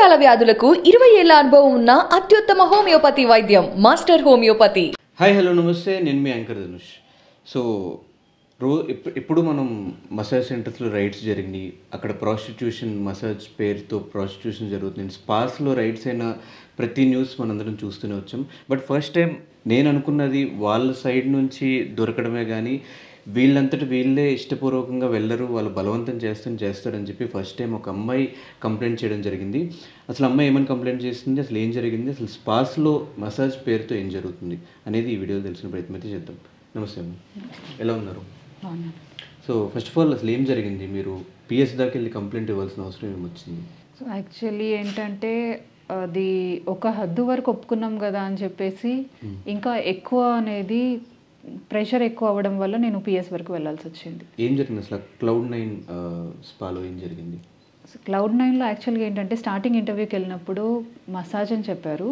దీర్ఘకాల వ్యాధులకు 20 ఏళ్ల అనుభవం ఉన్న అత్యుత్తమ హోమియోపతి వైద్యం మాస్టర్ హోమియోపతి. హాయ్ హలో నమస్తే, నేను మీ యాంకర్ ధనుష్. సో ఇప్పుడు మనం మసాజ్ సెంటర్స్లో రైడ్స్ జరిగినాయి, అక్కడ ప్రాస్టిట్యూషన్, మసాజ్ పేరుతో ప్రాస్టిట్యూషన్ జరుగుతుంది. స్పాస్లో రైడ్స్ అయిన ప్రతి న్యూస్ మనందరం చూస్తూనే వచ్చాం. బట్ ఫస్ట్ టైం నేను అనుకున్నది వాళ్ళ సైడ్ నుంచి దొరకడమే కానీ వీళ్ళంతటి వీళ్ళే ఇష్టపూర్వకంగా వెళ్ళరు, వాళ్ళు బలవంతం చేస్తారని చెప్పి ఫస్ట్ టైం ఒక అమ్మాయి కంప్లైంట్ చేయడం జరిగింది. అసలు అమ్మాయి ఏమని కంప్లైంట్ చేస్తుంది, అసలు ఏం జరిగింది, అసలు స్పాస్లో మసాజ్ పేరుతో ఏం జరుగుతుంది అనేది ఈ వీడియోలో తెలిసిన ప్రయత్నం అయితే చేద్దాం. నమస్తే అమ్మ, ఎలా ఉన్నారు? సో ఫస్ట్ ఆఫ్ ఆల్ అసలు ఏం జరిగింది, మీరు పిఎస్ దాకా వెళ్ళి కంప్లైంట్ ఇవ్వాల్సిన అవసరం ఏమొచ్చింది? సో యాక్చువల్లీ ఏంటంటే అది ఒక హద్దు వరకు ఒప్పుకున్నాం కదా అని చెప్పేసి ఇంకా ఎక్కువ అనేది ప్రెషర్ ఎక్కువ అవ్వడం వల్ల నేను పిఎస్ వరకు వెళ్ళాల్సి వచ్చింది. ఏం జరిగింది అసలు Cloud9 స్పాలో ఏం జరిగింది? Cloud9లో యాక్చువల్గా ఏంటంటే స్టార్టింగ్ ఇంటర్వ్యూకి వెళ్ళినప్పుడు మసాజ్ అని చెప్పారు,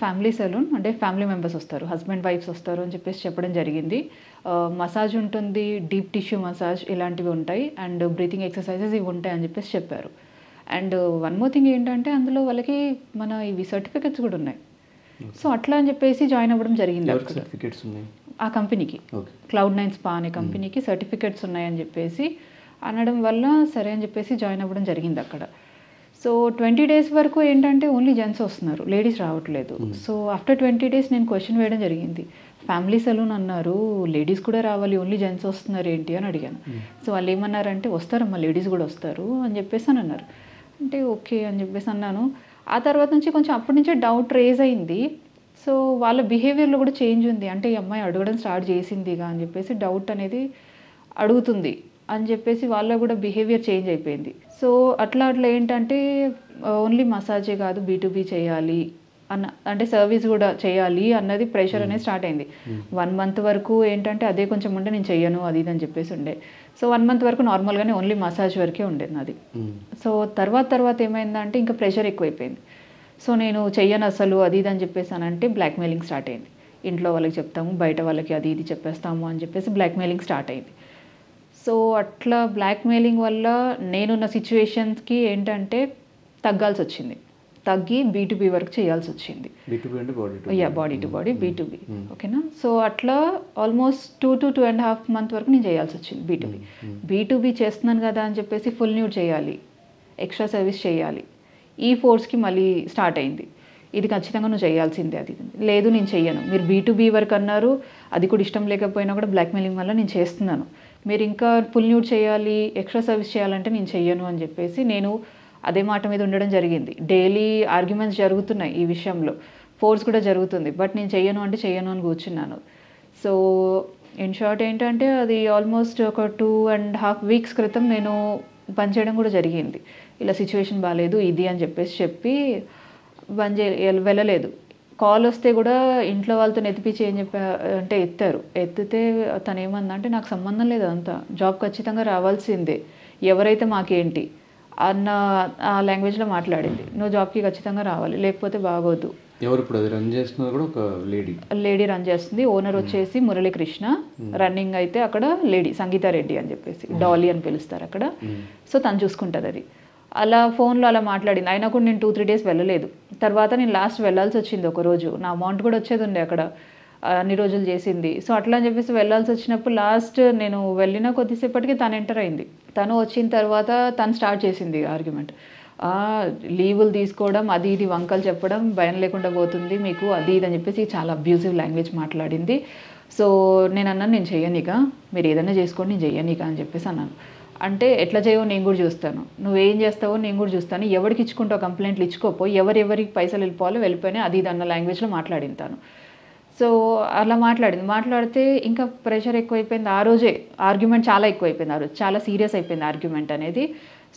ఫ్యామిలీ సెలూన్ అంటే ఫ్యామిలీ మెంబర్స్ వస్తారు, హస్బెండ్ వైఫ్స్ వస్తారు అని చెప్పేసి చెప్పడం జరిగింది. మసాజ్ ఉంటుంది, డీప్ టిష్యూ మసాజ్ ఇలాంటివి ఉంటాయి, అండ్ బ్రీతింగ్ ఎక్సర్సైజెస్ ఇవి ఉంటాయి అని చెప్పేసి చెప్పారు. అండ్ వన్ మోర్ థింగ్ ఏంటంటే అందులో వాళ్ళకి మన ఇవి సర్టిఫికెట్స్ కూడా ఉన్నాయి. సో అట్లా అని చెప్పేసి జాయిన్ అవ్వడం జరిగింది. సర్టిఫికెట్స్ ఉన్నాయి ఆ కంపెనీకి, Cloud9 స్పా అనే కంపెనీకి సర్టిఫికెట్స్ ఉన్నాయని చెప్పేసి అనడం వల్ల సరే అని చెప్పేసి జాయిన్ అవ్వడం జరిగింది అక్కడ. సో 20 days వరకు ఏంటంటే ఓన్లీ జెంట్స్ వస్తున్నారు, లేడీస్ రావట్లేదు. సో ఆఫ్టర్ 20 days నేను క్వశ్చన్ వేయడం జరిగింది, ఫ్యామిలీ సెలూన్ అన్నారు, లేడీస్ కూడా రావాలి, ఓన్లీ జెంట్స్ వస్తున్నారు ఏంటి అని అడిగాను. సో వాళ్ళు ఏమన్నారంటే వస్తారమ్మా, లేడీస్ కూడా వస్తారు అని చెప్పేసి అని అన్నారు. అంటే ఓకే అని చెప్పేసి అన్నాను. ఆ తర్వాత నుంచి కొంచెం అప్పటి నుంచే డౌట్ రేజ్ అయింది. సో వాళ్ళ బిహేవియర్లో కూడా చేంజ్ ఉంది, అంటే ఈ అమ్మాయి అడగడం స్టార్ట్ చేసిందిగా అని చెప్పేసి డౌట్ అనేది అడుగుతుంది అని చెప్పేసి వాళ్ళ కూడా బిహేవియర్ చేంజ్ అయిపోయింది. సో అట్లా ఏంటంటే ఓన్లీ మసాజే కాదు, B2B చేయాలి అన్న, అంటే సర్వీస్ కూడా చేయాలి అన్నది ప్రెషర్ అనేది స్టార్ట్ అయింది. 1 month వరకు ఏంటంటే అదే కొంచెం ఉండే, నేను చెయ్యను అది ఇది అని చెప్పేసి ఉండే. సో 1 month వరకు నార్మల్గానే ఓన్లీ మసాజ్ వరకే ఉండేది నాది. సో తర్వాత ఏమైందంటే ఇంకా ప్రెషర్ ఎక్కువైపోయింది. సో నేను చెయ్యను అసలు అది ఇది అని చెప్పేసానంటే బ్లాక్మెయిలింగ్ స్టార్ట్ అయింది. ఇంట్లో వాళ్ళకి చెప్తాము, బయట వాళ్ళకి అది ఇది చెప్పేస్తాము అని చెప్పేసి బ్లాక్మెయిలింగ్ స్టార్ట్ అయింది. సో అట్లా బ్లాక్మెయిలింగ్ వల్ల నేనున్న సిచ్యువేషన్స్కి ఏంటంటే తగ్గాల్సి వచ్చింది, తగ్గి B2B వరకు చేయాల్సి వచ్చింది. బాడీ టు బాడీ B2B, ఓకేనా. సో అట్లా ఆల్మోస్ట్ 2 to 2.5 months వరకు నేను చేయాల్సి వచ్చింది B2B చేస్తున్నాను కదా అని చెప్పేసి ఫుల్ న్యూడ్ చేయాలి, ఎక్స్ట్రా సర్వీస్ చేయాలి, ఈ ఫోర్స్కి మళ్ళీ స్టార్ట్ అయింది. ఇది ఖచ్చితంగా నువ్వు చేయాల్సిందే, అది లేదు నేను చెయ్యను, మీరు B2B వరకు అన్నారు, అది కూడా ఇష్టం లేకపోయినా కూడా బ్లాక్మెయిలింగ్ వల్ల నేను చేస్తున్నాను, మీరు ఇంకా ఫుల్ న్యూడ్ చేయాలి, ఎక్స్ట్రా సర్వీస్ చేయాలంటే నేను చెయ్యను అని చెప్పేసి నేను అదే మాట మీద ఉండడం జరిగింది. డైలీ ఆర్గ్యుమెంట్స్ జరుగుతున్నాయి ఈ విషయంలో, ఫోర్స్ కూడా జరుగుతుంది, బట్ నేను చెయ్యను అంటే చెయ్యను అని కూర్చున్నాను. సో ఇన్ షార్ట్ ఏంటంటే అది ఆల్మోస్ట్ ఒక 2.5 weeks క్రితం నేను పనిచేయడం కూడా జరిగింది. ఇలా సిచ్యువేషన్ బాగాలేదు ఇది అని చెప్పి వెళ్ళలేదు. కాల్ వస్తే కూడా ఇంట్లో వాళ్ళతో ఎత్తిపించి ఏం అంటే ఎత్తితే తను ఏమందంటే నాకు సంబంధం లేదు, అంతా జాబ్ ఖచ్చితంగా రావాల్సిందే, ఎవరైతే మాకేంటి అన్న ఆ లాంగ్వేజ్లో మాట్లాడింది. నువ్వు జాబ్కి ఖచ్చితంగా రావాలి, లేకపోతే బాగోదు. ఎవరు ఇప్పుడు అది రన్ చేస్తున్నారు? కూడా ఒక లేడీ రన్ చేస్తుంది. ఓనర్ వచ్చేసి మురళీకృష్ణ, రన్నింగ్ అయితే అక్కడ లేడీ సంగీత రెడ్డి అని చెప్పేసి, డాలీ అని పిలుస్తారు అక్కడ. సో తను చూసుకుంటుంది అది. అలా ఫోన్లో అలా మాట్లాడింది. అయినా కూడా నేను 2-3 days వెళ్ళలేదు. తర్వాత నేను లాస్ట్ వెళ్ళాల్సి వచ్చింది ఒకరోజు, నా అమౌంట్ కూడా వచ్చేది ఉండే అక్కడ అన్ని రోజులు చేసింది. సో అట్లా అని చెప్పేసి వెళ్ళాల్సి వచ్చినప్పుడు లాస్ట్ నేను వెళ్ళిన కొద్దిసేపటికి తను ఎంటర్ అయింది. తను వచ్చిన తర్వాత తను స్టార్ట్ చేసింది ఆర్గ్యుమెంట్, లీవులు తీసుకోవడం అది ఇది వంకలు చెప్పడం, భయం లేకుండా పోతుంది మీకు అది ఇది అని చెప్పేసి చాలా అబ్యూజివ్ లాంగ్వేజ్ మాట్లాడింది. సో నేను అన్నాను, నేను చెయ్యనిక, మీరు ఏదైనా చేసుకోండి, నేను చెయ్యనిక అని చెప్పేసి అన్నాను. అంటే ఎట్లా చేయవో నేను కూడా చూస్తాను, నువ్వేం చేస్తావో నేను కూడా చూస్తాను, ఎవరికి ఇచ్చుకుంటావు కంప్లైంట్లు ఇచ్చుకోపో, ఎవరికి పైసలు వెళ్ళిపోయినాయి అది ఇది అన్న లాంగ్వేజ్లో మాట్లాడింది తను. సో అలా మాట్లాడితే ఇంకా ప్రెషర్ ఎక్కువైపోయింది. ఆ రోజే ఆర్గ్యుమెంట్ చాలా ఎక్కువైపోయింది, ఆ రోజు చాలా సీరియస్ అయిపోయింది ఆర్గ్యుమెంట్ అనేది.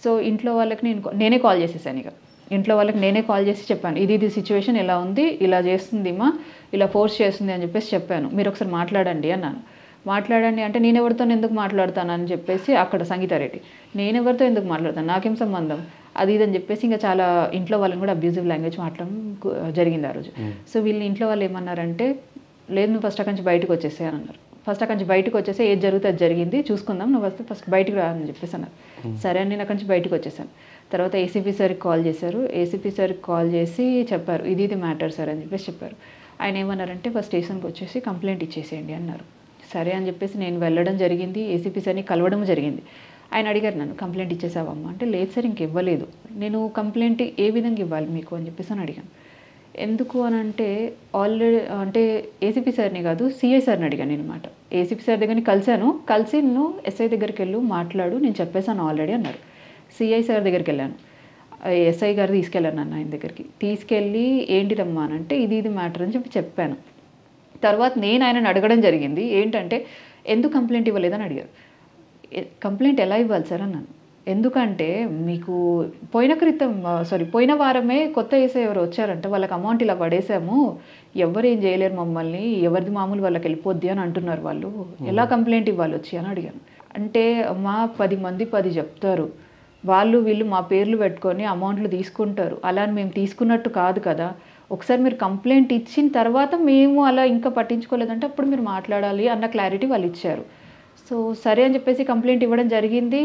సో ఇంట్లో వాళ్ళకి నేనే కాల్ చేసేసాను. ఇక ఇంట్లో వాళ్ళకి నేనే కాల్ చేసి చెప్పాను, ఇది సిచ్యువేషన్ ఎలా ఉంది, ఇలా చేస్తుంది మా, ఇలా ఫోర్స్ చేస్తుంది అని చెప్పేసి చెప్పాను, మీరు ఒకసారి మాట్లాడండి అన్నాను. మాట్లాడండి అంటే నేను ఎవరితో ఎందుకు మాట్లాడతాను అని చెప్పేసి అక్కడ సంగీతారెడ్డి, నేను ఎవరితో ఎందుకు మాట్లాడతాను, నాకేం సంబంధం అది ఇది అని చెప్పేసి ఇంకా చాలా ఇంట్లో వాళ్ళని కూడా అబ్యూజివ్ లాంగ్వేజ్ మాట్లాడడం జరిగింది ఆ రోజు. సో వీళ్ళు ఇంట్లో వాళ్ళు ఏమన్నారంటే, లేదు నువ్వు ఫస్ట్ అక్కడి నుంచి బయటకు వచ్చేసేయని అన్నారు. ఫస్ట్ అక్కడి నుంచి బయటకు వచ్చేసి ఏది జరిగితే అది జరిగింది చూసుకుందాం, నువ్వు వస్తే ఫస్ట్ బయటకు రా అని చెప్పేసి అన్నారు. సరే అని నేను అక్కడి నుంచి బయటకు వచ్చేసాను. తర్వాత ఏసీపీ సార్కి కాల్ చేశారు. ఏసీపీ సార్కి కాల్ చేసి చెప్పారు, ఇది మ్యాటర్ సార్ అని చెప్పేసి చెప్పారు. ఆయన ఏమన్నారంటే ఫస్ట్ స్టేషన్కి వచ్చేసి కంప్లైంట్ ఇచ్చేసేయండి అన్నారు. సరే అని చెప్పేసి నేను వెళ్ళడం జరిగింది, ఏసీపీ సార్ని కలవడం జరిగింది. ఆయన అడిగారు నన్ను, కంప్లైంట్ ఇచ్చేసావమ్మా అంటే, లేదు సార్ ఇంక ఇవ్వలేదు. నేను కంప్లైంట్ ఏ విధంగా ఇవ్వాలి మీకు అని చెప్పేసి అని అడిగాను. ఎందుకు అని అంటే ఆల్రెడీ అంటే ఏసీపీ సార్ని కాదు సిఐ సార్ని అడిగాను అనమాట. ఏసీపీ సార్ దగ్గరని కలిసి నువ్వు ఎస్ఐ దగ్గరికి వెళ్ళు మాట్లాడు, నేను చెప్పేసాను ఆల్రెడీ అన్నారు. సిఐ సార్ దగ్గరికి వెళ్ళాను, ఎస్ఐ గారు తీసుకెళ్ళాను నన్ను ఆయన దగ్గరికి. తీసుకెళ్ళి ఏంటిదమ్మా అని అంటే ఇది మ్యాటర్ అని చెప్పాను. తర్వాత నేను ఆయనను అడగడం జరిగింది, ఏంటంటే ఎందుకు కంప్లైంట్ ఇవ్వలేదని అడిగారు. కంప్లైంట్ ఎలా ఇవ్వాలి సార్ అన్నాను. ఎందుకంటే మీకు పోయిన వారమే కొత్త ఏసఐ ఎవరు వచ్చారంటే వాళ్ళకి అమౌంట్ ఇలా పడేసాము, ఎవరు ఏం చేయలేరు మమ్మల్ని, ఎవరిది మామూలు వాళ్ళకి వెళ్ళిపోద్ది అని అంటున్నారు వాళ్ళు, ఎలా కంప్లైంట్ ఇవ్వాలి వచ్చి అని అడిగాను. అంటే మా 10 మంది 10 చెప్తారు, వాళ్ళు వీళ్ళు మా పేర్లు పెట్టుకొని అమౌంట్లు తీసుకుంటారు, అలా మేము తీసుకున్నట్టు కాదు కదా, ఒకసారి మీరు కంప్లైంట్ ఇచ్చిన తర్వాత మేము అలా ఇంకా పట్టించుకోలేదంటే అప్పుడు మీరు మాట్లాడాలి అన్న క్లారిటీ వాళ్ళు ఇచ్చారు. సో సరే అని చెప్పేసి కంప్లైంట్ ఇవ్వడం జరిగింది.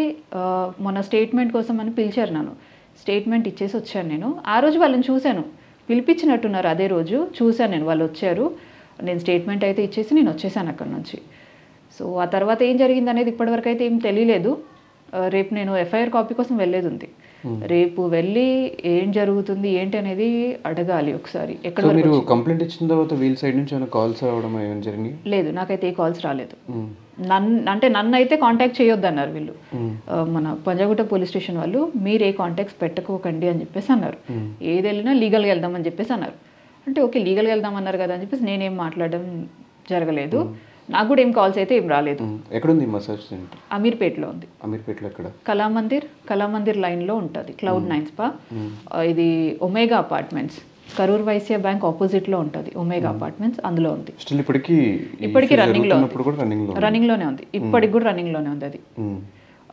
మొన్న స్టేట్మెంట్ కోసం అని పిలిచారు నన్ను, స్టేట్మెంట్ ఇచ్చేసి వచ్చాను నేను. ఆ రోజు వాళ్ళని చూశాను, పిలిపించినట్టున్నారు, అదే రోజు చూశాను నేను, వాళ్ళు వచ్చారు, నేను స్టేట్మెంట్ అయితే ఇచ్చేసి నేను వచ్చేసాను అక్కడి నుంచి. సో ఆ తర్వాత ఏం జరిగింది అనేది ఇప్పటివరకు అయితే ఏం తెలియలేదు. రేపు నేను ఎఫ్ఐఆర్ కాపీ కోసం వెళ్ళేది ఉంది, రేపు వెళ్ళి ఏం జరుగుతుంది ఏంటి అనేది అడగాలి ఒకసారి. ఎక్కడ మీరు కంప్లైంట్ ఇచ్చిన తర్వాత వీళ్ళ సైడ్ నుంచి ఏమైనా కాల్స్ రావడం ఏమైనా జరిగింది? లేదు, నాకైతే ఏ కాల్స్ రాలేదు. నన్ను అయితే కాంటాక్ట్ చేయొద్దు అన్నారు వీళ్ళు, మన పంజాగుట్ట పోలీస్ స్టేషన్ వాళ్ళు, మీరు ఏ కాంటాక్ట్స్ పెట్టుకోకండి అని చెప్పేసి అన్నారు. ఏది వెళ్ళినా లీగల్గా వెళ్దామని చెప్పేసి అన్నారు. అంటే ఓకే లీగల్గా వెళ్దాం అన్నారు కదా అని చెప్పేసి నేనేం మాట్లాడడం జరగలేదు. నాకు కూడా ఏం కాల్స్ అయితే ఏం రాలేదు. ఎక్కడుంది మసాజ్ సెంటర్? అమీర్పేటలో ఉంది. అమీర్పేటలో ఎక్కడ? కళామందిర్ లైన్లో ఉంటుంది, Cloud9 స్పా. ఇది Omega apartments, Karur Vysya bank ఆపోజిట్లో ఉంటుంది ఒమేగా అపార్ట్మెంట్స్, అందులో ఉంది. ఇప్పటికీ రన్నింగ్లోనే ఉంది, ఇప్పటికి కూడా రన్నింగ్లోనే ఉంది.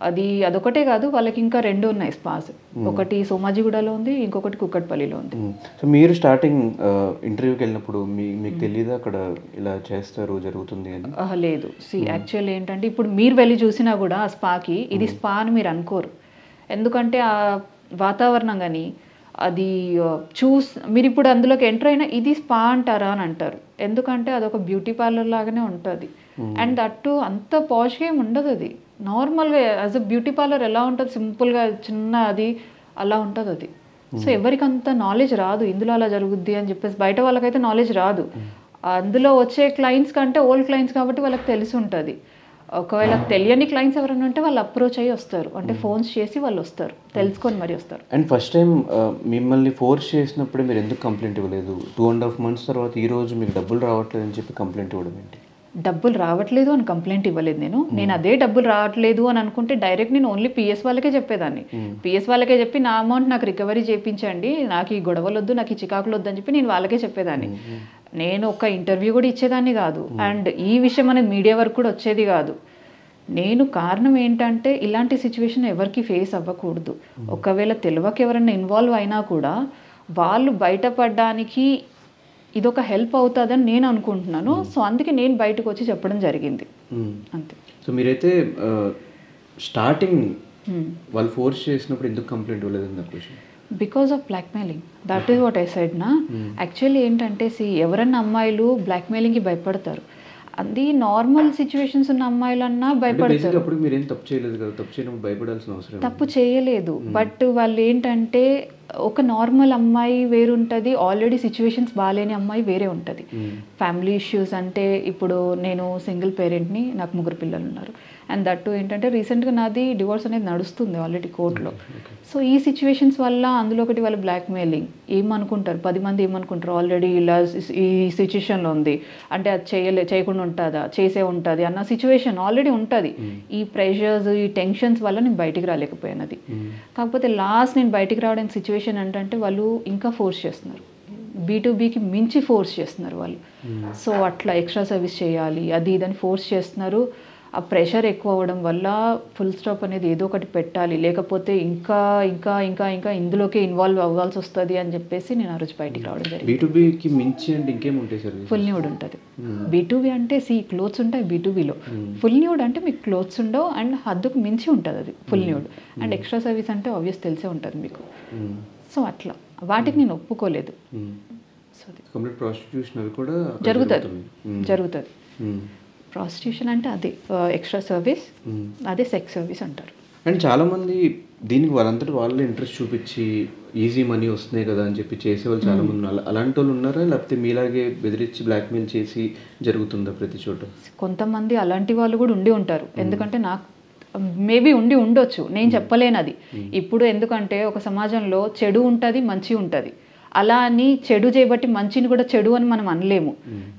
అది అదొకటే కాదు, వాళ్ళకి ఇంకా 2 ఉన్నాయి స్పాస్, ఒకటి సోమాజిగూడలో ఉంది, ఇంకొకటి కుక్కట్పల్లిలో ఉంది. సో మీరు స్టార్టింగ్ ఇంటర్వ్యూకి వెళ్ళినప్పుడు మీకు తెలియదు అక్కడ ఇలా చేస్తారు జరుగుతుంది అని? లేదు, యాక్చువల్ ఏంటంటే ఇప్పుడు మీరు వెళ్ళి చూసినా కూడా ఆ స్పాకి ఇది స్పా అని మీరు అనుకోరు. ఎందుకంటే ఆ వాతావరణం కానీ అది మీరు ఇప్పుడు అందులోకి ఎంటర్ అయినా ఇది స్పా అంటారా అని అంటారు. ఎందుకంటే అదొక బ్యూటీ పార్లర్ లాగానే ఉంటుంది. అండ్ అటు అంత పాష్గా ఏమి ఉండదు, అది నార్మల్గా యాజ్ అ బ్యూటీ పార్లర్ ఎలా ఉంటుంది సింపుల్గా చిన్న అది అలా ఉంటుంది అది. సో ఎవరికి అంత నాలెడ్జ్ రాదు ఇందులో అలా జరుగుద్ది అని చెప్పేసి, బయట వాళ్ళకైతే నాలెడ్జ్ రాదు. అందులో వచ్చే క్లయింట్స్ కంటే ఓల్డ్ క్లయింట్స్ కాబట్టి వాళ్ళకి తెలిసి ఉంటుంది. ఒకవేళ తెలియని క్లయింట్స్ ఎవరైనా ఉంటే వాళ్ళు అప్రోచ్ అయ్యి వస్తారు, అంటే ఫోన్స్ చేసి వాళ్ళు వస్తారు, తెలుసుకొని మరి వస్తారు. అండ్ ఫస్ట్ టైం మిమ్మల్ని ఫోర్స్ చేసినప్పుడే మీరు ఎందుకు కంప్లైంట్ ఇవ్వలేదు? 2.5 months తర్వాత ఈ రోజు మీకు డబ్బులు రావట్లేదు అని చెప్పి కంప్లైంట్ ఇవ్వడం ఏంటి? డబ్బులు రావట్లేదు అని కంప్లైంట్ ఇవ్వలేదు నేను అదే డబ్బులు రావట్లేదు అని అనుకుంటే డైరెక్ట్ నేను ఓన్లీ పిఎస్ వాళ్ళకే చెప్పేదాన్ని. పిఎస్ వాళ్ళకే చెప్పి నా అమౌంట్ నాకు రికవరీ చేయించండి, నాకు ఈ గొడవలు వద్దు, నాకు ఈ చికాకులు వద్దు అని చెప్పి నేను వాళ్ళకే చెప్పేదాన్ని. నేను ఒక ఇంటర్వ్యూ కూడా ఇచ్చేదాన్ని కాదు, అండ్ ఈ విషయం అనేది మీడియా వరకు కూడా వచ్చేది కాదు. నేను కారణం ఏంటంటే ఇలాంటి సిచ్యువేషన్ ఎవరికి ఫేస్ అవ్వకూడదు. ఒకవేళ తెలియక ఎవరైనా ఇన్వాల్వ్ అయినా కూడా వాళ్ళు బయటపడడానికి ఇదొక హెల్ప్ అవుతుందని నేను అనుకుంటున్నాను. సో అందుకే నేను బయటకు వచ్చి చెప్పడం జరిగింది అంతే. సో మీరైతే స్టార్టింగ్ వాళ్ళు ఫోర్స్ చేసినప్పుడు ఎందుకు కంప్లైంట్ ఇవ్వలేదు నా question? Because of blackmailing, that is what I said నా. యాక్చువల్లీ ఏంటంటే ఎవరన్నా అమ్మాయిలు బ్లాక్మెయిలింగ్కి భయపడతారు, అది నార్మల్ సిచ్యువేషన్స్ ఉన్న అమ్మాయిలన్నా భయపడతారు. తప్పు చేయలేదు, బట్ వాళ్ళు ఏంటంటే ఒక నార్మల్ అమ్మాయి వేరు ఉంటుంది, ఆల్రెడీ సిచ్యువేషన్స్ బాగాలేని అమ్మాయి వేరే ఉంటుంది. ఫ్యామిలీ ఇష్యూస్ అంటే ఇప్పుడు నేను సింగిల్ పేరెంట్ని, నాకు 3 పిల్లలు ఉన్నారు. అండ్ దట్టు ఏంటంటే రీసెంట్గా నాది డివోర్స్ అనేది నడుస్తుంది ఆల్రెడీ కోర్టులో. సో ఈ సిచ్యువేషన్స్ వల్ల అందులో ఒకటి వాళ్ళు బ్లాక్మెయిలింగ్ ఏమనుకుంటారు, 10 మంది ఏమనుకుంటారు, ఆల్రెడీ ఇలా ఈ సిచ్యువేషన్లో ఉంది అంటే అది చేయకుండా ఉంటుందా, చేసే ఉంటుంది అన్న సిచ్యువేషన్ ఆల్రెడీ ఉంటుంది. ఈ ప్రెషర్స్ ఈ టెన్షన్స్ వల్ల నేను బయటికి రాలేకపోయాను. అది కాకపోతే లాస్ట్ నేను బయటికి రావడానికి సిచ్యువేషన్ ఏంటంటే వాళ్ళు ఇంకా ఫోర్స్ చేస్తున్నారు, B2Bకి మించి ఫోర్స్ చేస్తున్నారు వాళ్ళు. సో అట్లా ఎక్స్ట్రా సర్వీస్ చేయాలి అది ఇదని ఫోర్స్ చేస్తున్నారు. ఆ ప్రెషర్ ఎక్కువ అవ్వడం వల్ల ఫుల్ స్టాప్ అనేది ఏదో ఒకటి పెట్టాలి, లేకపోతే ఇంకా ఇంకా ఇంకా ఇంకా ఇందులోకే ఇన్వాల్వ్ అవ్వాల్సి వస్తుంది అని చెప్పేసి నేను ఆ రోజు బయటికి రావడం జరిగింది. B2Bకి మించి అంటే ఇంకేం ఉంటాయి సార్? ఫుల్ న్యూడ్ ఉంటుంది. B2B అంటే క్లోత్స్ ఉంటాయి B2Bలో. ఫుల్ న్యూడ్ అంటే మీకు క్లోత్స్ ఉండవు అండ్ హద్దుకు మించి ఉంటుంది అది full nude. And extra service అంటే ఆబ్వియస్ తెలిసే ఉంటుంది మీకు. సో అట్లా వాటికి నేను ఒప్పుకోలేదు. సో కంప్లీట్ ప్రాస్టిట్యూషన్ అవి కూడా జరుగుతుంది. ప్రాస్టిట్యూషన్ అంటే అదే ఎక్స్ట్రా సర్వీస్, అదే సెక్స్ సర్వీస్ అంటారు. అండ్ చాలామంది దీనికి వాళ్ళంతటి వాళ్ళే ఇంట్రెస్ట్ చూపించి ఈజీ మనీ వస్తున్నాయి కదా అని చెప్పి చేసేవాళ్ళు చాలామంది ఉన్నారు. అలాంటి వాళ్ళు ఉన్నారా, లేకపోతే మీలాగే బెదిరించి బ్లాక్మెయిల్ చేసి జరుగుతుందా ప్రతి చోట? కొంతమంది అలాంటి వాళ్ళు కూడా ఉండి ఉంటారు. ఎందుకంటే నాకు మేబీ ఉండొచ్చు, నేను చెప్పలేను అది ఇప్పుడు. ఎందుకంటే ఒక సమాజంలో చెడు ఉంటుంది, మంచి ఉంటుంది. అలా అని చెడు చేయబట్టి మంచిని కూడా చెడు అని మనం అనలేము.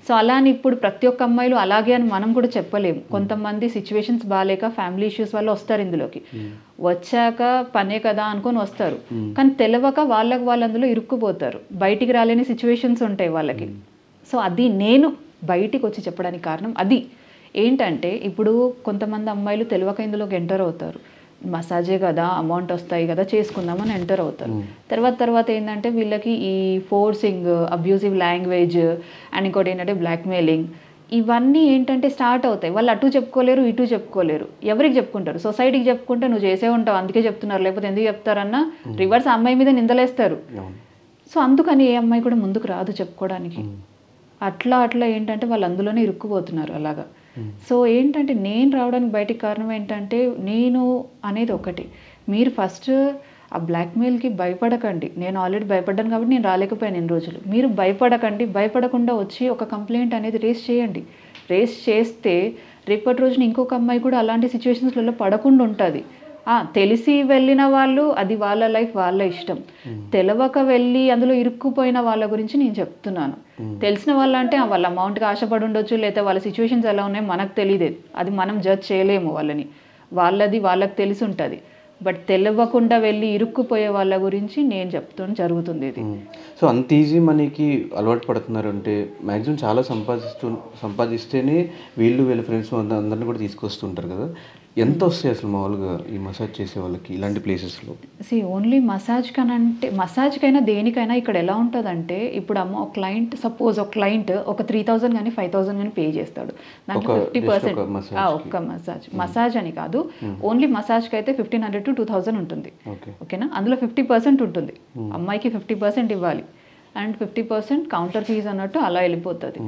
సో అలా అని ఇప్పుడు ప్రతి ఒక్క అమ్మాయిలు అలాగే అని మనం కూడా చెప్పలేము. కొంతమంది సిచ్యువేషన్స్ బాగాలేక ఫ్యామిలీ ఇష్యూస్ వల్ల వస్తారు ఇందులోకి. వచ్చాక పనే కదా అనుకొని వస్తారు, కానీ తెలియక వాళ్ళు అందులో ఇరుక్కుపోతారు. బయటికి రాలేని సిచ్యువేషన్స్ ఉంటాయి వాళ్ళకి. సో అది నేను బయటికి వచ్చి చెప్పడానికి కారణం అది. ఏంటంటే ఇప్పుడు కొంతమంది అమ్మాయిలు తెలియక ఇందులోకి ఎంటర్ అవుతారు. మసాజే కదా, అమౌంట్ వస్తాయి కదా, చేసుకుందామని ఎంటర్ అవుతారు. తర్వాత ఏంటంటే వీళ్ళకి ఈ ఫోర్సింగ్, అబ్యూజివ్ లాంగ్వేజ్ అండ్ ఇంకోటి ఏంటంటే బ్లాక్మెయిలింగ్, ఇవన్నీ ఏంటంటే స్టార్ట్ అవుతాయి. వాళ్ళు అటు చెప్పుకోలేరు, ఇటు చెప్పుకోలేరు. ఎవరికి చెప్పుకుంటారు? సొసైటీకి చెప్పుకుంటే నువ్వు చేసే ఉంటావు అందుకే చెప్తున్నారు, లేకపోతే ఎందుకు చెప్తారన్న రివర్స్ అమ్మాయి మీద నిందలేస్తారు. సో అందుకని ఏ అమ్మాయి కూడా ముందుకు రాదు చెప్పుకోవడానికి. అట్లా ఏంటంటే వాళ్ళు అందులోనే ఇరుక్కుపోతున్నారు అలాగా. సో ఏంటంటే నేను రావడానికి బయటికి కారణం ఏంటంటే, నేను అనేది ఒకటి, మీరు ఫస్ట్ ఆ బ్లాక్మెయిల్కి భయపడకండి. నేను ఆల్రెడీ భయపడ్డాను కాబట్టి నేను రాలేకపోయాను ఇన్ని రోజులు. మీరు భయపడకండి, భయపడకుండా వచ్చి ఒక కంప్లైంట్ అనేది రేస్ చేయండి. రేస్ చేస్తే రేపటి రోజున ఇంకొక అమ్మాయి కూడా అలాంటి సిచ్యువేషన్స్లలో పడకుండా ఉంటుంది. తెలిసి వెళ్ళిన వాళ్ళు అది వాళ్ళ లైఫ్, వాళ్ళ ఇష్టం. తెలవక వెళ్ళి అందులో ఇరుక్కుపోయిన వాళ్ళ గురించి నేను చెప్తున్నాను. తెలిసిన వాళ్ళంటే వాళ్ళ అమౌంట్కి ఆశపడి ఉండొచ్చు, లేదా వాళ్ళ సిచ్యువేషన్స్ ఎలా ఉన్నాయో మనకు తెలియదు, అది మనం జడ్జ్ చేయలేము వాళ్ళని. వాళ్ళకి తెలిసి ఉంటుంది. బట్ తెలియకుండా వెళ్ళి ఇరుక్కుపోయే వాళ్ళ గురించి నేను చెప్తాను జరుగుతుంది ఇది. సో అంత ఈజీ మనీకి అలవాటు పడుతున్నారు అంటే మ్యాక్సిమం చాలా సంపాదిస్తేనే వీళ్ళ ఫ్రెండ్స్ అందరిని కూడా తీసుకొస్తుంటారు కదా. ఎంత వస్తాయి అసలు మామూలుగా ఈ మసాజ్ చేసే వాళ్ళకి ఇలాంటి ప్లేసెస్లో? ఓన్లీ మసాజ్కైనా దేనికైనా ఇక్కడ ఎలా ఉంటుందంటే, ఇప్పుడు ఒక క్లయింట్ ఒక 3,000 కానీ 5,000 కానీ పే చేస్తాడు. దాంట్లో 50% ఒక్క మసాజ్ అని కాదు, ఓన్లీ మసాజ్కి అయితే 1,500 to 2,000 ఉంటుంది. ఓకేనా? అందులో 50% ఉంటుంది, అమ్మాయికి 50% ఇవ్వాలి అండ్ 50% కౌంటర్ ఫీజ్ అన్నట్టు అలా వెళ్ళిపోతుంది.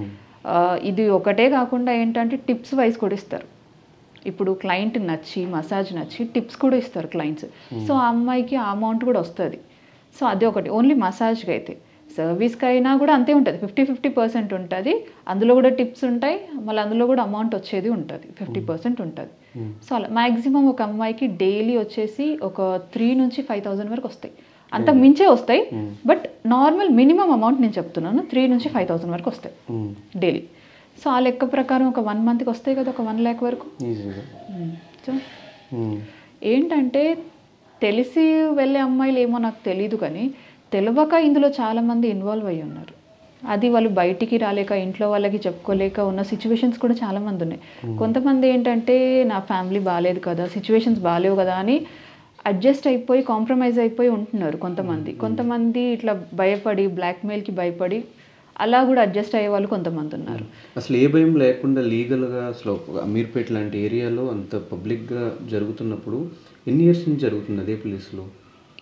ఇది ఒకటే కాకుండా ఏంటంటే టిప్స్ వైజ్ కూడా ఇస్తారు. ఇప్పుడు క్లయింట్ మసాజ్ నచ్చి టిప్స్ కూడా ఇస్తారు క్లయింట్స్. సో ఆ అమ్మాయికి ఆ అమౌంట్ కూడా వస్తుంది. సో అదే ఒకటి ఓన్లీ మసాజ్కి అయితే. సర్వీస్కి అయినా కూడా అంతే ఉంటుంది, 50% ఉంటుంది. అందులో కూడా టిప్స్ ఉంటాయి, మళ్ళీ అందులో కూడా అమౌంట్ వచ్చేది ఉంటుంది, 50% ఉంటుంది. సో అలా మ్యాక్సిమం ఒక అమ్మాయికి డైలీ వచ్చేసి ఒక 3,000 నుంచి 5,000 వరకు వస్తాయి. అంతకు మించే వస్తాయి, బట్ నార్మల్ మినిమం అమౌంట్ నేను చెప్తున్నాను, 3,000 నుంచి 5,000 వరకు వస్తాయి డైలీ. సో ఆ లెక్క ప్రకారం ఒక 1 మంత్కి వస్తాయి కదా, ఒక 1 lakh వరకు. సో ఏంటంటే తెలిసి వెళ్ళే అమ్మాయిలు ఏమో నాకు తెలీదు, కానీ తెలియక ఇందులో చాలామంది ఇన్వాల్వ్ అయ్యి ఉన్నారు. అది వాళ్ళు బయటికి రాలేక, ఇంట్లో వాళ్ళకి చెప్పుకోలేక ఉన్న సిచ్యువేషన్స్ కూడా చాలామంది ఉన్నాయి. కొంతమంది ఏంటంటే నా ఫ్యామిలీ బాగాలేదు కదా, సిచ్యువేషన్స్ బాగాలేవు కదా అని అడ్జస్ట్ అయిపోయి కాంప్రమైజ్ అయిపోయి ఉంటున్నారు కొంతమంది ఇట్లా భయపడి బ్లాక్మెయిల్కి భయపడి అలా కూడా అడ్జస్ట్ అయ్యే వాళ్ళు కొంతమంది ఉన్నారు. అసలు ఏ భయం లేకుండా లీగల్గా అసలు అమీర్పేట లాంటి ఏరియాలో అంత పబ్లిక్గా జరుగుతున్నప్పుడు ఎన్ని ఇయర్స్ నుంచి జరుగుతుంది అదే ప్లేస్లో?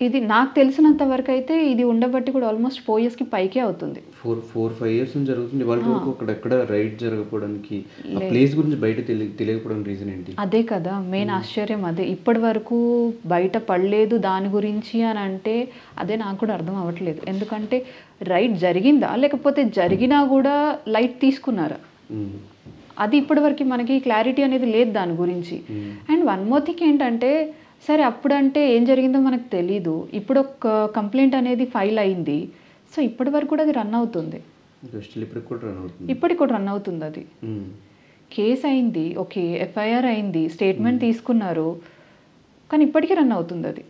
ఇది నాకు తెలిసినంత వరకు అయితే ఇది ఉండబట్టి కూడా ఆల్మోస్ట్ 4 years పైకే అవుతుంది. 4-5 years నుంచి జరుగుతుంది. వాళ్ళ వరకు అక్కడెక్కడ రైడ్ జరగకపోవడానికి, ఆ ప్లేస్ గురించి బయట తెలియకపోవడానికి రీజన్ ఏంటి? అదే కదా మెయిన్ ఆశ్చర్యం, అదే ఇప్పటి వరకు బయట పడలేదు దాని గురించి అని అంటే అదే నాకు కూడా అర్థం అవ్వట్లేదు. ఎందుకంటే రైడ్ జరిగిందా లేకపోతే జరిగినా కూడా లైట్ తీసుకున్నారా, అది ఇప్పటివరకు మనకి క్లారిటీ అనేది లేదు దాని గురించి. అండ్ వన్ మోర్ థింగ్ ఏంటంటే, సరే అప్పుడంటే ఏం జరిగిందో మనకు తెలీదు, ఇప్పుడు ఒక కంప్లైంట్ అనేది ఫైల్ అయింది. సో ఇప్పటి వరకు కూడా అది రన్ అవుతుంది, ఇప్పటికి కూడా రన్ అవుతుంది. అది కేసు అయింది, ఓకే, FIR అయింది, స్టేట్మెంట్ తీసుకున్నారు, కానీ ఇప్పటికీ రన్ అవుతుంది అది.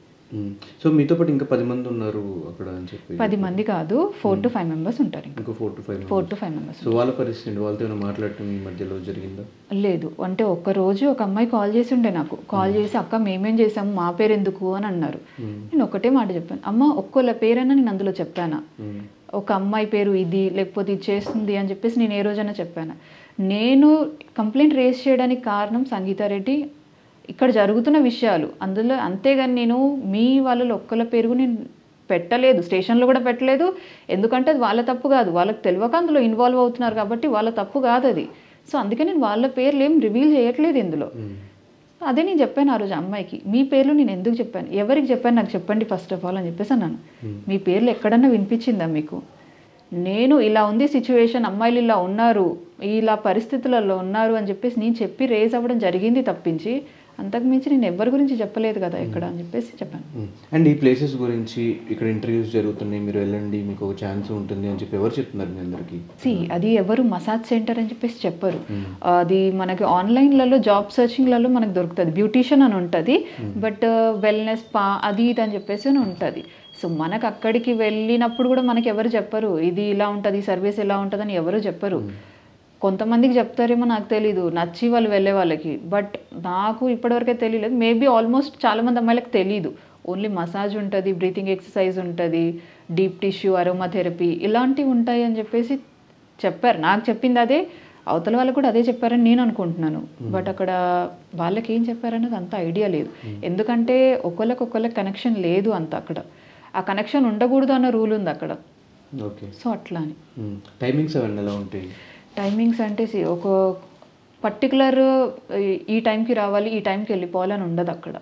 సో మీతో పాటు ఇంకా 10 మంది ఉన్నారు అక్కడ అని చెప్పి? 10 మంది కాదు, 4 to 5 మెంబర్స్ ఉంటారు. ఇంకో 4 to 5 4 to 5 మెంబర్స్. సో వాళ్ళ పరిస్థితి వాళ్ళతో ఏమైనా మాట్లాడటం ఈ మధ్యలో జరిగిందా? లేదు, అంటే ఒక్కరోజు ఒక అమ్మాయి కాల్ చేసి ఉండే నాకు. కాల్ చేసి అక్క మేమేం చేసాము, మా పేరు ఎందుకు అని అన్నారు. నేను ఒకటే మాట చెప్పాను, అమ్మ ఒక్కోళ్ళ పేరైనా నేను అందులో చెప్పానా? ఒక అమ్మాయి పేరు ఇది లేకపోతే ఇది చేస్తుంది అని చెప్పేసి నేను ఏ రోజైనా చెప్పాను? నేను కంప్లైంట్ రేస్ చేయడానికి కారణం సంగీతారెడ్డి, ఇక్కడ జరుగుతున్న విషయాలు అందులో, అంతేగాని నేను మీ వాళ్ళలో ఒక్కళ్ళ పేరు నేను పెట్టలేదు, స్టేషన్లో కూడా పెట్టలేదు. ఎందుకంటే అది వాళ్ళ తప్పు కాదు, వాళ్ళకి తెలియక అందులో ఇన్వాల్వ్ అవుతున్నారు కాబట్టి వాళ్ళ తప్పు కాదు అది. సో అందుకే నేను వాళ్ళ పేర్లు ఏం రివీల్ చేయట్లేదు ఇందులో. అదే నేను చెప్పాను ఆ రోజు అమ్మాయికి, మీ పేర్లు నేను ఎందుకు చెప్పాను, ఎవరికి చెప్పాను నాకు చెప్పండి ఫస్ట్ ఆఫ్ ఆల్ అని చెప్పేసి అన్నాను. మీ పేర్లు ఎక్కడన్నా వినిపించిందా మీకు? నేను ఇలా ఉంది సిచ్యువేషన్, అమ్మాయిలు ఇలా ఉన్నారు, ఇలా పరిస్థితులలో ఉన్నారు అని చెప్పేసి నేను చెప్పి రేజ్ అవ్వడం జరిగింది తప్పించి అంతకుమించి నేను ఎవరి గురించి చెప్పలేదు కదా ఇక్కడ అని చెప్పేసి చెప్పాను. అండ్ ఈ ప్లేసెస్ గురించి ఇక్కడ ఇంటర్వ్యూస్ జరుగుతున్నాయి, మీరు వెళ్ళండి మీకు ఒక ఛాన్స్ ఉంటుంది అని చెప్పి ఎవరు చెప్తున్నారు మీ అందరికి? అది ఎవరు మసాజ్ సెంటర్ అని చెప్పేసి చెప్పరు. అది మనకి ఆన్లైన్లలో జాబ్ సర్చింగ్లలో మనకు దొరుకుతుంది, బ్యూటీషియన్ అని ఉంటుంది, బట్ వెల్నెస్ స్పా అది ఇది అని చెప్పేసి అని ఉంటుంది. సో మనకు అక్కడికి వెళ్ళినప్పుడు కూడా మనకి ఎవరు చెప్పరు ఇది ఇలా ఉంటుంది, సర్వీస్ ఎలా ఉంటుందని ఎవరు చెప్పరు. కొంతమందికి చెప్తారేమో నాకు తెలీదు, నచ్చి వాళ్ళు వెళ్ళే వాళ్ళకి, బట్ నాకు ఇప్పటివరకే తెలియలేదు. మేబీ ఆల్మోస్ట్ చాలామంది అమ్మాయిలకు తెలీదు. ఓన్లీ మసాజ్ ఉంటుంది, బ్రీతింగ్ ఎక్సర్సైజ్ ఉంటుంది, డీప్ టిష్యూ, అరోమా థెరపీ ఇలాంటివి ఉంటాయి అని చెప్పేసి చెప్పారు. నాకు చెప్పింది అదే, అవతల వాళ్ళకు కూడా అదే చెప్పారని నేను అనుకుంటున్నాను. బట్ అక్కడ వాళ్ళకి ఏం చెప్పారనేది అంత ఐడియా లేదు. ఎందుకంటే ఒకళ్ళకి కనెక్షన్ లేదు అంత అక్కడ. ఆ కనెక్షన్ ఉండకూడదు అన్న రూల్ ఉంది అక్కడ. ఓకే. సో అట్లా అని. టైమింగ్స్ అవన్నీ ఎలా ఉంటాయి? టైమింగ్స్ అంటే ఒక పర్టికులర్ ఈ టైంకి రావాలి, ఈ టైంకి వెళ్ళిపోవాలని ఉండదు అక్కడ.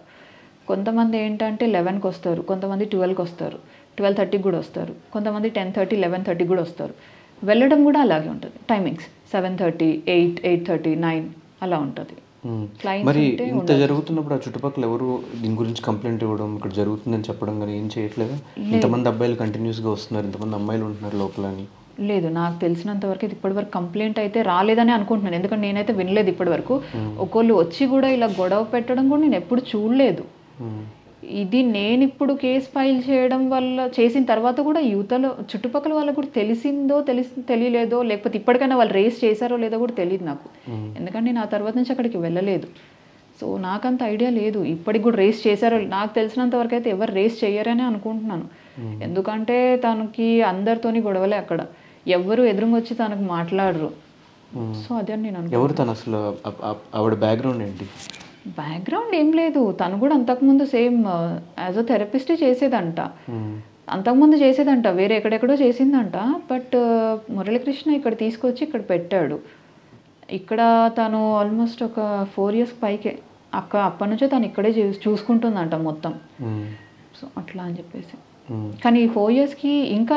కొంతమంది ఏంటంటే 11కి వస్తారు, కొంతమంది 12కి వస్తారు, 12:30కి కూడా వస్తారు, కొంతమంది 10:30, 11:30 కూడా వస్తారు. వెళ్ళడం కూడా అలాగే ఉంటుంది. టైమింగ్స్ 7:30, 8, 8:30, 9 అలా ఉంటుంది. మరి ఇంత జరుగుతున్నప్పుడు ఆ చుట్టుపక్కల ఎవరు దీని గురించి కంప్లైంట్ ఇవ్వడం, ఇక్కడ జరుగుతుందని చెప్పడం కానీ ఏం చేయట్లేదా? ఇంతమంది అబ్బాయిలు కంటిన్యూస్గా వస్తున్నారు, ఇంతమంది అమ్మాయిలు ఉంటున్నారు లోపల అని. లేదు, నాకు తెలిసినంత వరకు అయితే ఇప్పటివరకు కంప్లైంట్ అయితే రాలేదని అనుకుంటున్నాను. ఎందుకంటే నేనైతే వినలేదు ఇప్పటివరకు. ఒకళ్ళు వచ్చి కూడా ఇలా గొడవ పెట్టడం కూడా నేను ఎప్పుడు చూడలేదు. ఇది నేను ఇప్పుడు కేసు ఫైల్ చేయడం వల్ల చేసిన తర్వాత కూడా యువతలో చుట్టుపక్కల వాళ్ళకు కూడా తెలియలేదో, లేకపోతే ఇప్పటికైనా వాళ్ళు రేస్ చేశారో లేదో కూడా తెలియదు నాకు. ఎందుకంటే నేను ఆ తర్వాత నుంచి అక్కడికి వెళ్ళలేదు. సో నాకంత ఐడియా లేదు ఇప్పటికి కూడా రేస్ చేశారో. నాకు తెలిసినంత వరకు అయితే ఎవరు రేస్ చేయరని అనుకుంటున్నాను. ఎందుకంటే తనకి అందరితోని గొడవలే అక్కడ, ఎవరు ఎదురుంగొచ్చి తనకు మాట్లాడరు. సో అదే నేను అనుకుంటున్నాను. ఎవరు తను అసలు? ఆవిడ బ్యాక్గ్రౌండ్ ఏంటి? బ్యాక్గ్రౌండ్ ఏం లేదు, తను కూడా అంతకుముందు సేమ్ యాజ్ అ థెరపిస్టే చేసేదంట. అంతకుముందు చేసేదంట, వేరే ఎక్కడెక్కడో చేసిందంట. బట్ మురళీకృష్ణ ఇక్కడ తీసుకొచ్చి ఇక్కడ పెట్టాడు. ఇక్కడ తను ఆల్మోస్ట్ ఒక 4 years పైకే అప్పటి నుంచో తను ఇక్కడే చూసుకుంటుందంట మొత్తం. సో అట్లా అని చెప్పేసి. కానీ ఈ 4 yearsకి ఇంకా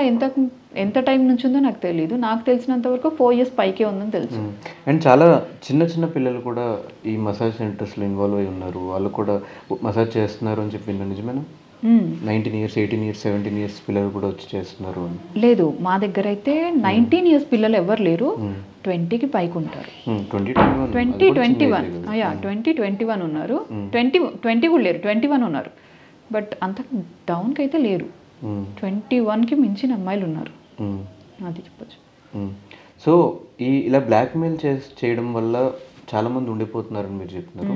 ఎంత టైం నుంచి ఉందో నాకు తెలియదు. నాకు తెలిసినంత వరకు 4 years పైకే ఉందని తెలుసు. అండ్ చాలా చిన్న పిల్లలు కూడా ఈ మసాజ్ సెంటర్స్లో ఇన్వాల్వ్ అయి ఉన్నారు, వాళ్ళు కూడా మసాజ్ చేస్తున్నారు అని చెప్పి నిజమేనా? 19 years, 18 years, 17 years పిల్లలు కూడా వచ్చి చేస్తున్నారు అని. లేదు, మా దగ్గర అయితే 19 years పిల్లలు ఎవరు లేరు, 20కి పైకి ఉంటారు. 2021 ఉన్నారు, 20 కూడా లేరు, 21 ఉన్నారు. బట్ అంత డౌన్కి అయితే లేరు, 21కి మించిన అమ్మాయిలు ఉన్నారు, అది చెప్పచ్చు. సో ఇలా బ్లాక్మెయిల్ చేయడం వల్ల చాలామంది ఉండిపోతున్నారని మీరు చెప్తున్నారు,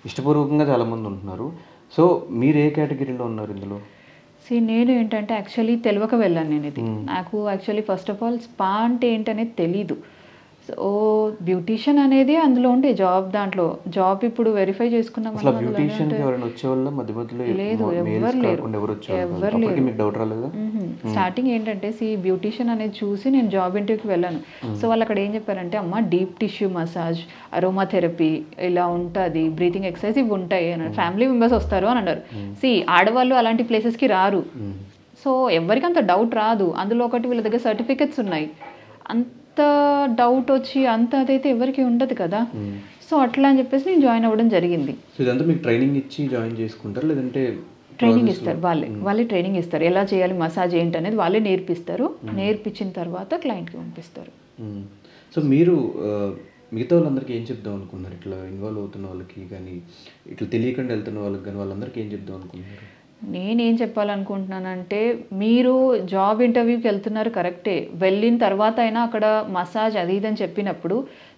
ఇష్టపూర్వకంగా చాలామంది ఉంటున్నారు. సో మీరు ఏ కేటగిరీలో ఉన్నారు ఇందులో? నేను ఏంటంటే యాక్చువల్లీ తెలియక వెళ్ళాను నేను. ఇది నాకు actually first of all spa అంటే ఏంటనేది తెలీదు. సో బ్యూటీషియన్ అనేది అందులో ఉండే దాంట్లో జాబ్ ఇప్పుడు వెరిఫై చేసుకున్నాం. లేదు, ఎవరు లేరు. స్టార్టింగ్ ఏంటంటే బ్యూటీషియన్ అనేది చూసి నేను జాబ్ ఇంటర్వ్యూకి వెళ్ళాను. సో వాళ్ళు అక్కడ ఏం చెప్పారంటే, అమ్మ deep tissue massage, aroma therapy ఇలా ఉంటుంది, బ్రీతింగ్ ఎక్సర్సైజ్ ఇవి ఉంటాయి అని, ఫ్యామిలీ మెంబర్స్ వస్తారు అని అన్నారు. ఆడవాళ్ళు అలాంటి ప్లేసెస్కి రారు. సో ఎవరికి అంత డౌట్ రాదు. అందులో ఒకటి వీళ్ళ దగ్గర సర్టిఫికెట్స్ ఉన్నాయి. అంత డౌట్ వచ్చి అంత అదైతే ఎవరికి ఉండదు కదా. సో అట్లా అని చెప్పేసి నేను జాయిన్ అవ్వడం జరిగింది. ట్రైనింగ్ ఇచ్చి జాయిన్ చేసుకుంటారు, లేదంటే ట్రైనింగ్ ఇస్తారు? వాళ్ళే ట్రైనింగ్ ఇస్తారు, ఎలా చేయాలి మసాజ్ ఏంటి అనేది వాళ్ళే నేర్పిస్తారు. నేర్పించిన తర్వాత క్లయింట్కి పంపిస్తారు. సో మీరు మిగతా వాళ్ళందరికీ ఏం చెప్దాం అనుకున్నారు? ఇట్లా ఇన్వాల్వ్ అవుతున్న వాళ్ళకి కానీ, ఇట్లా తెలియకుండా వెళ్తున్న వాళ్ళకి కానీ, వాళ్ళందరికీ ఏం చెప్దాం అనుకున్నారు? నేనేం చెప్పాలనుకుంటున్నానంటే, మీరు జాబ్ ఇంటర్వ్యూకి వెళ్తున్నారు కరెక్టే. వెళ్ళిన తర్వాత అయినా అక్కడ మసాజ్ అది ఇది అని చెప్పినప్పుడు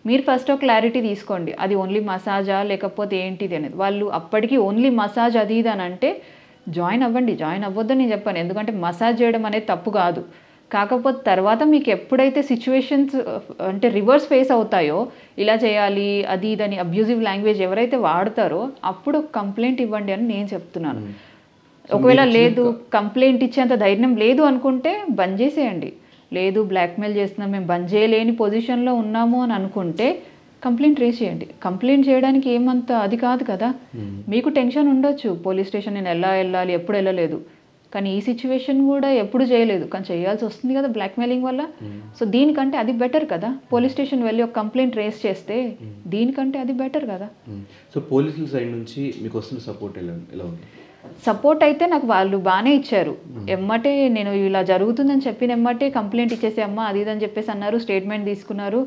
మీరు ఫస్ట్ ఒక క్లారిటీ తీసుకోండి. అది ఓన్లీ మసాజా లేకపోతే ఏంటిది అనేది. వాళ్ళు అప్పటికి ఓన్లీ మసాజ్ అది ఇది అని అంటే జాయిన్ అవ్వండి. జాయిన్ అవ్వద్దని నేను చెప్పాను. ఎందుకంటే మసాజ్ చేయడం అనేది తప్పు కాదు. కాకపోతే తర్వాత మీకు ఎప్పుడైతే సిచ్యువేషన్స్ అంటే రివర్స్ ఫేస్ అవుతాయో, ఇలా చేయాలి అది ఇదని అబ్యూజివ్ లాంగ్వేజ్ ఎవరైతే వాడతారో అప్పుడు కంప్లైంట్ ఇవ్వండి అని నేను చెప్తున్నాను. ఒకవేళ లేదు కంప్లైంట్ ఇచ్చేంత ధైర్యం లేదు అనుకుంటే బంద్ చేసేయండి. లేదు బ్లాక్మెయిల్ చేస్తున్నాం, మేము బంద్ చేయలేని పొజిషన్లో ఉన్నాము అని అనుకుంటే కంప్లైంట్ రేస్ చేయండి. కంప్లైంట్ చేయడానికి ఏమంత అది కాదు కదా. మీకు టెన్షన్ ఉండొచ్చు, పోలీస్ స్టేషన్ నేను ఎలా వెళ్ళాలి, ఎప్పుడు వెళ్ళలేదు. కానీ ఈ సిచ్యువేషన్ కూడా ఎప్పుడు చేయలేదు, కానీ చేయాల్సి వస్తుంది కదా బ్లాక్మెయిలింగ్ వల్ల. సో దీనికంటే అది బెటర్ కదా. పోలీస్ స్టేషన్ వెళ్ళి ఒక కంప్లైంట్ రేస్ చేస్తే దీనికంటే అది బెటర్ కదా. సో పోలీసుల సైడ్ నుంచి మీకు వస్తున్న సపోర్ట్ ఎలా ఉంది? సపోర్ట్ అయితే నాకు వాళ్ళు బాగానే ఇచ్చారు. ఎమ్మటే నేను ఇలా జరుగుతుందని చెప్పిన ఎమ్మటే కంప్లైంట్ ఇచ్చేసి అమ్మ అది ఇదని చెప్పేసి అన్నారు. స్టేట్మెంట్ తీసుకున్నారు.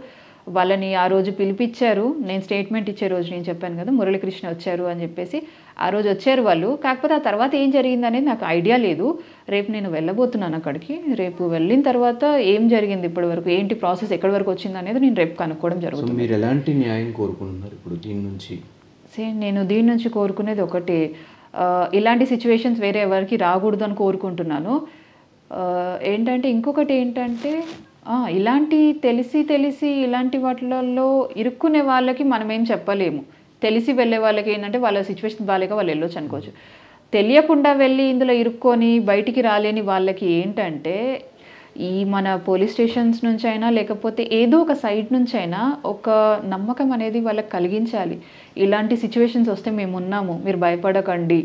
వాళ్ళని ఆ రోజు పిలిపించారు. నేను స్టేట్మెంట్ ఇచ్చే రోజు నేను చెప్పాను కదా మురళీకృష్ణ వచ్చారు అని చెప్పేసి, ఆ రోజు వచ్చారు వాళ్ళు. కాకపోతే ఆ తర్వాత ఏం జరిగింది అనేది నాకు ఐడియా లేదు. రేపు నేను వెళ్ళబోతున్నాను అక్కడికి. రేపు వెళ్ళిన తర్వాత ఏం జరిగింది ఇప్పటి వరకు, ఏంటి ప్రాసెస్ ఎక్కడి వరకు వచ్చింది అనేది నేను రేపు కనుక్కోవడం జరుగుతుంది. మీరు ఎలాంటి న్యాయం కోరుకుంటున్నారు ఇప్పుడు దీని నుంచి? నేను దీని నుంచి కోరుకునేది ఒకటి, ఇలాంటి సిచ్యువేషన్స్ వేరే ఎవరికి రాకూడదు అని కోరుకుంటున్నాను. ఏంటంటే ఇంకొకటి ఏంటంటే ఇలాంటి తెలిసి ఇలాంటి వాటిలలో ఇరుక్కునే వాళ్ళకి మనం ఏం చెప్పలేము. తెలిసి వెళ్ళే వాళ్ళకి ఏంటంటే వాళ్ళ సిచ్యువేషన్ బాగాలేక వాళ్ళు వెళ్ళొచ్చు అనుకోవచ్చు. తెలియకుండా వెళ్ళి ఇందులో ఇరుక్కొని బయటికి రాలేని వాళ్ళకి ఏంటంటే ఈ మన పోలీస్ స్టేషన్స్ నుంచి అయినా లేకపోతే ఏదో ఒక సైడ్ నుంచి అయినా ఒక నమ్మకం అనేది వాళ్ళకి కలిగించాలి. ఇలాంటి సిచ్యువేషన్స్ వస్తే మేము ఉన్నాము, మీరు భయపడకండి,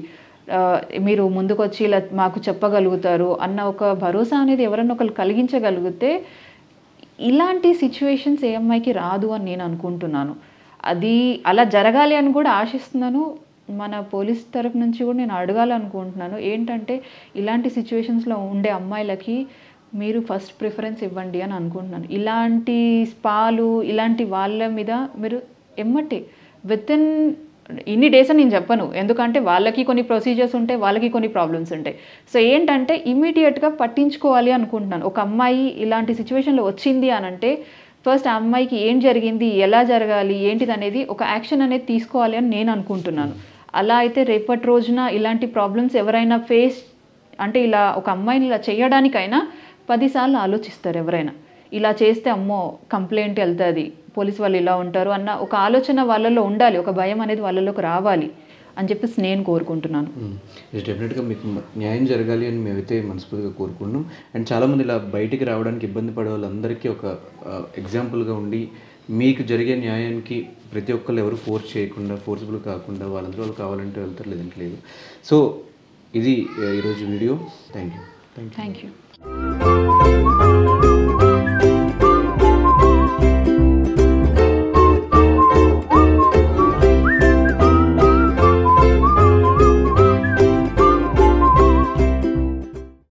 మీరు ముందుకు వచ్చి ఇలా మాకు చెప్పగలుగుతారు అన్న ఒక భరోసా అనేది ఎవరన్నా ఒకరు కలిగించగలిగితే ఇలాంటి సిచ్యువేషన్స్ ఏ అమ్మాయికి రాదు అని నేను అనుకుంటున్నాను. అది అలా జరగాలి అని కూడా ఆశిస్తున్నాను. మన పోలీస్ తరఫు నుంచి కూడా నేను అడగాలనుకుంటున్నాను. ఏంటంటే ఇలాంటి సిచ్యువేషన్స్లో ఉండే అమ్మాయిలకి మీరు ఫస్ట్ ప్రిఫరెన్స్ ఇవ్వండి అని అనుకుంటున్నాను. ఇలాంటి స్పాలు ఇలాంటి వాళ్ళ మీద మీరు ఎమ్మటే వితిన్ ఇన్ని డేస్ అని నేను చెప్పను, ఎందుకంటే వాళ్ళకి కొన్ని ప్రొసీజర్స్ ఉంటాయి, వాళ్ళకి కొన్ని ప్రాబ్లమ్స్ ఉంటాయి. సో ఏంటంటే ఇమీడియట్గా పట్టించుకోవాలి అనుకుంటున్నాను. ఒక అమ్మాయి ఇలాంటి సిచ్యువేషన్లో వచ్చింది అని అంటే ఫస్ట్ ఆ అమ్మాయికి ఏం జరిగింది, ఎలా జరగాలి, ఏంటిది అనేది ఒక యాక్షన్ అనేది తీసుకోవాలి అని నేను అనుకుంటున్నాను. అలా అయితే రేపటి రోజున ఇలాంటి ప్రాబ్లమ్స్ ఎవరైనా ఫేస్ అంటే ఇలా ఒక అమ్మాయిని ఇలా చేయడానికైనా 10 సార్లు ఆలోచిస్తారు ఎవరైనా. ఇలా చేస్తే అమ్మో కంప్లైంట్ వెళ్తుంది, పోలీస్ వాళ్ళు ఇలా ఉంటారు అన్న ఒక ఆలోచన వాళ్ళలో ఉండాలి, ఒక భయం అనేది వాళ్ళలోకి రావాలి అని చెప్పేసి నేను కోరుకుంటున్నాను. డెఫినెట్గా మీకు న్యాయం జరగాలి అని మేమైతే మనస్ఫూర్తిగా కోరుకుంటున్నాం. అండ్ చాలామంది ఇలా బయటికి రావడానికి ఇబ్బంది పడే వాళ్ళందరికీ ఒక ఎగ్జాంపుల్గా ఉండి మీకు జరిగే న్యాయానికి ప్రతి ఒక్కళ్ళు ఎవరు ఫోర్స్ చేయకుండా, ఫోర్స్ఫుల్ కాకుండా వాళ్ళందరూ వాళ్ళు కావాలంటే వెళ్తారు, లేదంటే లేదు. సో ఇది ఈరోజు video. Thank you. Thank you.